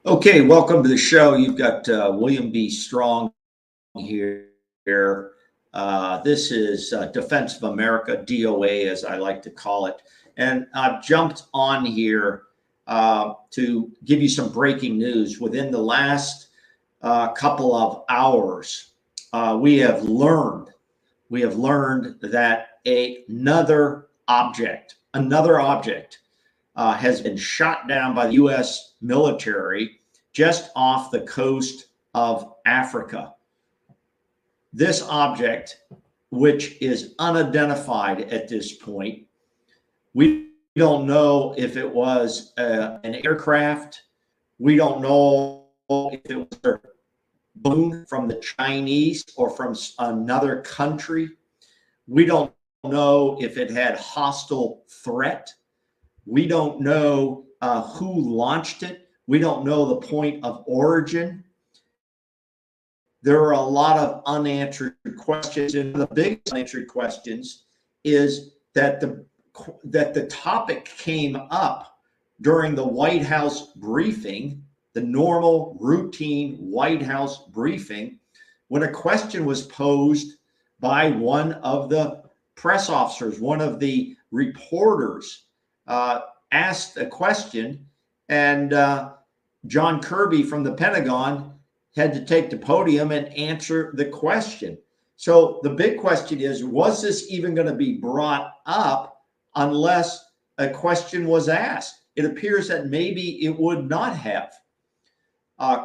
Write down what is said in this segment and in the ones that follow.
Okay, welcome to the show. You've got William B. Strong here. This is Defense of America, DOA, as I like to call it. And I've jumped on here to give you some breaking news. Within the last couple of hours, we have learned that another object has been shot down by the U.S. military just off the coast of Africa. This object, which is unidentified at this point, we don't know if it was an aircraft. We don't know if it was a balloon from the Chinese or from another country. We don't know if it had hostile threat. We don't know who launched it. We don't know the point of origin. There are a lot of unanswered questions, and the biggest unanswered questions is that the topic came up during the White House briefing, the normal routine White House briefing, when a question was posed by one of the press officers, one of the reporters. Asked a question, and John Kirby from the Pentagon had to take the podium and answer the question. So the big question is, was this even going to be brought up unless a question was asked? It appears that maybe it would not have.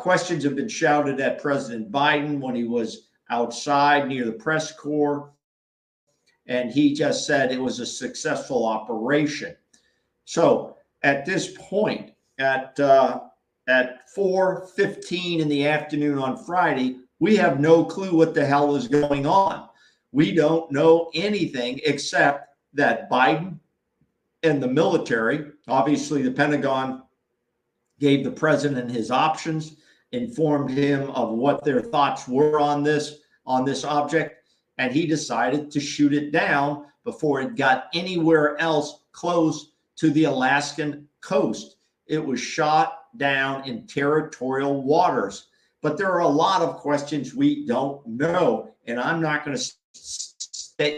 Questions have been shouted at President Biden when he was outside near the press corps, and he just said it was a successful operation. So at this point, at 4:15 in the afternoon on Friday, we have no clue what the hell is going on. We don't know anything except that Biden and the military, obviously the Pentagon, gave the president his options, informed him of what their thoughts were on this object, and he decided to shoot it down before it got anywhere else close to the Alaskan coast. It was shot down in territorial waters. But there are a lot of questions we don't know. And I'm not going to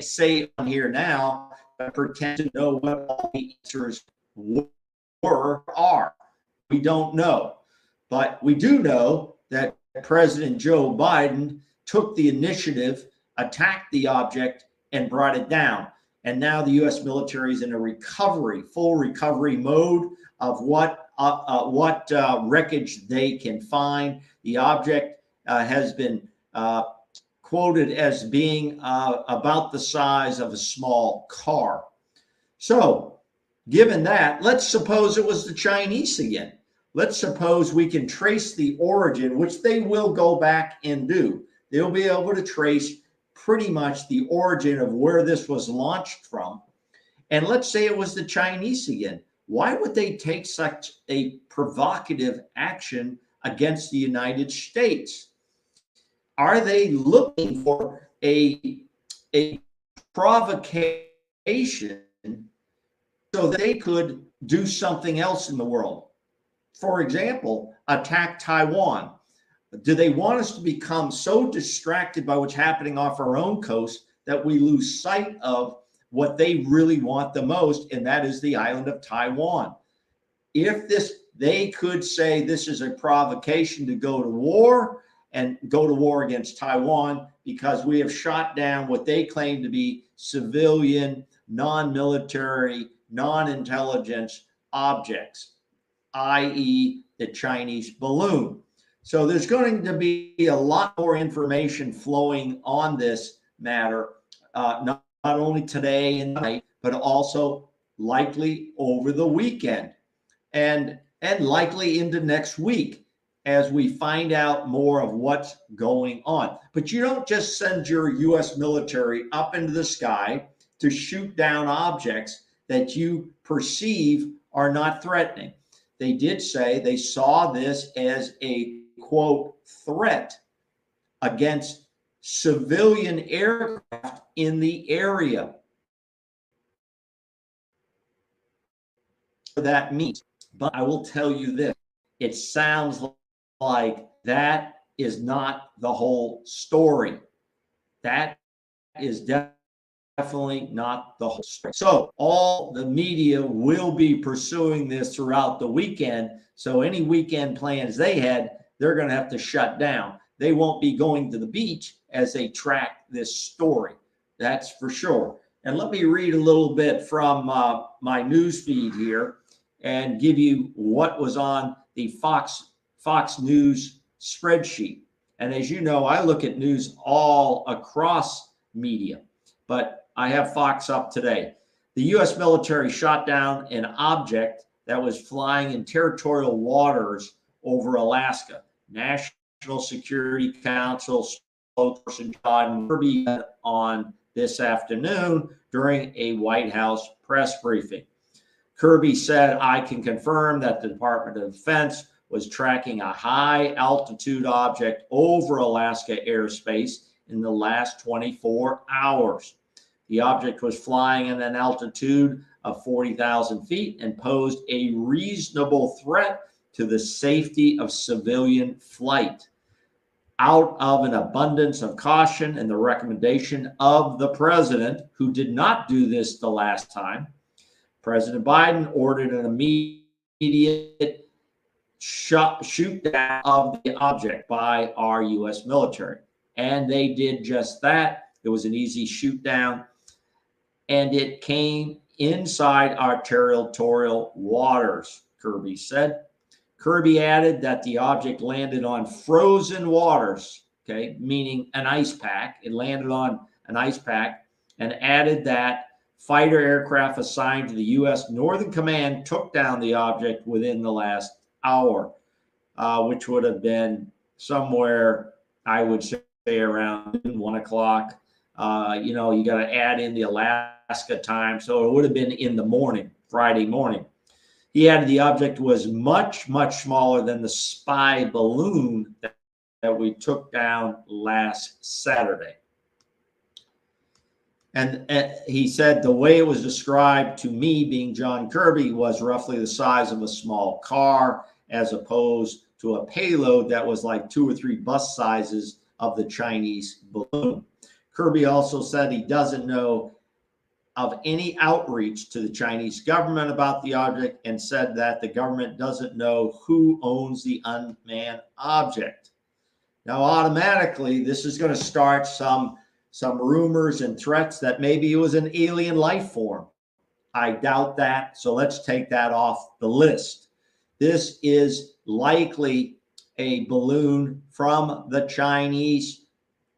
say on here now, but pretend to know what all the answers were or are. We don't know. But we do know that President Joe Biden took the initiative, attacked the object, and brought it down. And now the U.S. military is in a full recovery mode of what wreckage they can find. The object has been quoted as being about the size of a small car. So, given that, let's suppose it was the Chinese again. Let's suppose we can trace the origin, which they will go back and do. They'll be able to trace pretty much the origin of where this was launched from. And let's say it was the Chinese again. Why would they take such a provocative action against the United States? Are they looking for a provocation so they could do something else in the world? For example, attack Taiwan. Do they want us to become so distracted by what's happening off our own coast that we lose sight of what they really want the most, and that is the island of Taiwan? If they could say this is a provocation to go to war and go to war against Taiwan because we have shot down what they claim to be civilian, non-military, non-intelligence objects, i.e. the Chinese balloon. So there's going to be a lot more information flowing on this matter, not only today and tonight, but also likely over the weekend and likely into next week as we find out more of what's going on. But you don't just send your U.S. military up into the sky to shoot down objects that you perceive are not threatening. They did say they saw this as a quote threat against civilian aircraft in the area. That means, but I will tell you this, it sounds like that is not the whole story. That is definitely not the whole story. So all the media will be pursuing this throughout the weekend. So any weekend plans they had, they're going to have to shut down. They won't be going to the beach as they track this story. That's for sure. And let me read a little bit from my news feed here and give you what was on the Fox News spreadsheet. And as you know, I look at news all across media, but I have Fox up today. The U.S. military shot down an object that was flying in territorial waters over Alaska. National Security Council spokesperson John Kirby on this afternoon during a White House press briefing. Kirby said, "I can confirm that the Department of Defense was tracking a high altitude object over Alaska airspace in the last 24 hours. The object was flying at an altitude of 40,000 feet and posed a reasonable threat to the safety of civilian flight. Out of an abundance of caution and the recommendation of the president, who did not do this the last time, President Biden ordered an immediate shoot down of the object by our U.S. military." And they did just that. It was an easy shoot down, and it came inside our territorial waters, Kirby said. Kirby added that the object landed on frozen waters, okay, meaning an ice pack. It landed on an ice pack, and added that fighter aircraft assigned to the U.S. Northern Command took down the object within the last hour, which would have been somewhere, I would say, around 1 o'clock. You got to add in the Alaska time, so it would have been in the morning, Friday morning. He added the object was much, much smaller than the spy balloon that we took down last Saturday. And he said the way it was described to me, being John Kirby, was roughly the size of a small car, as opposed to a payload that was like 2 or 3 bus sizes of the Chinese balloon. Kirby also said he doesn't know of any outreach to the Chinese government about the object, and said that the government doesn't know who owns the unmanned object. Now, automatically, this is going to start some rumors and threats that maybe it was an alien life form. I doubt that, so let's take that off the list. This is likely a balloon from the Chinese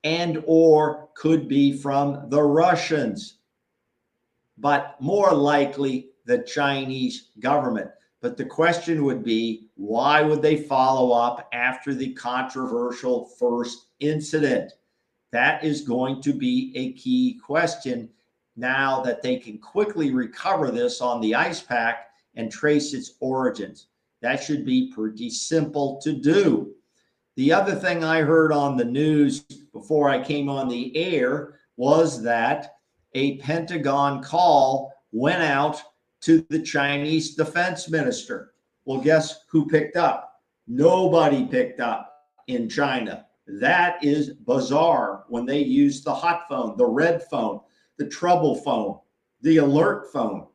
and or could be from the Russians, but more likely the Chinese government. But the question would be, why would they follow up after the controversial first incident? That is going to be a key question now that they can quickly recover this on the ice pack and trace its origins. That should be pretty simple to do. The other thing I heard on the news before I came on the air was that a Pentagon call went out to the Chinese defense minister. Well, guess who picked up? Nobody picked up in China. That is bizarre when they use the hot phone, the red phone, the trouble phone, the alert phone.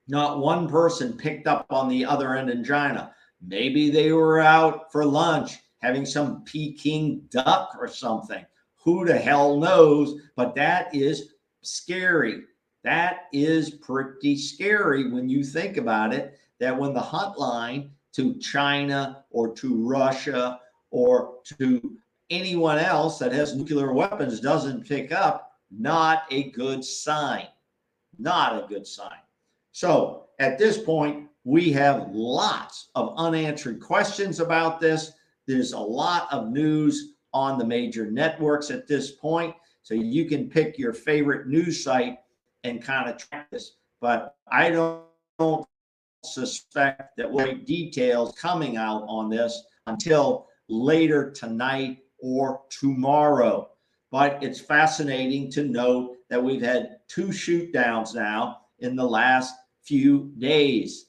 Not one person picked up on the other end in China. Maybe they were out for lunch having some Peking duck or something. Who the hell knows? But that is scary. That is pretty scary when you think about it, that when the hotline to China or to Russia or to anyone else that has nuclear weapons doesn't pick up, not a good sign. Not a good sign. So at this point, we have lots of unanswered questions about this. There's a lot of news on the major networks at this point. So you can pick your favorite news site and kind of track this. But I don't suspect that we'll have details coming out on this until later tonight or tomorrow. But it's fascinating to note that we've had 2 shoot downs now in the last few days.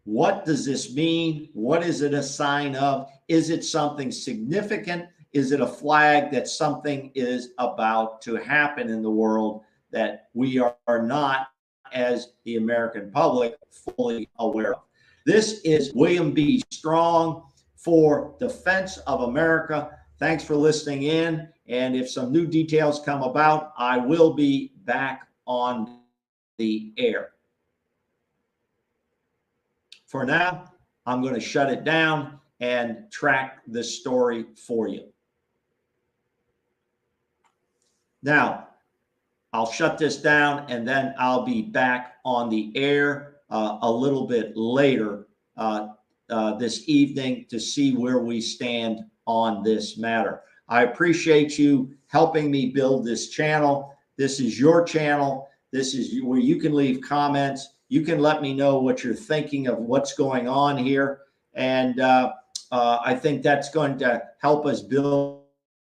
What does this mean? What is it a sign of? Is it something significant? Is it a flag that something is about to happen in the world that we are not, as the American public, fully aware of? This is William B. Strong for Defense of America. Thanks for listening in. And if some new details come about, I will be back on the air. For now, I'm going to shut it down and track the story for you. Now, I'll shut this down and then I'll be back on the air a little bit later this evening to see where we stand on this matter. I appreciate you helping me build this channel. This is your channel. This is where you can leave comments. You can let me know what you're thinking of what's going on here. And I think that's going to help us build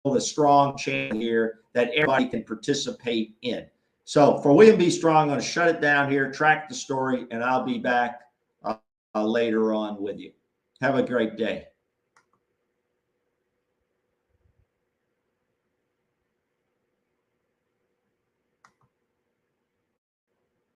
a strong channel here that everybody can participate in. So for William B. Strong, I'm going to shut it down here, track the story, and I'll be back later on with you. Have a great day.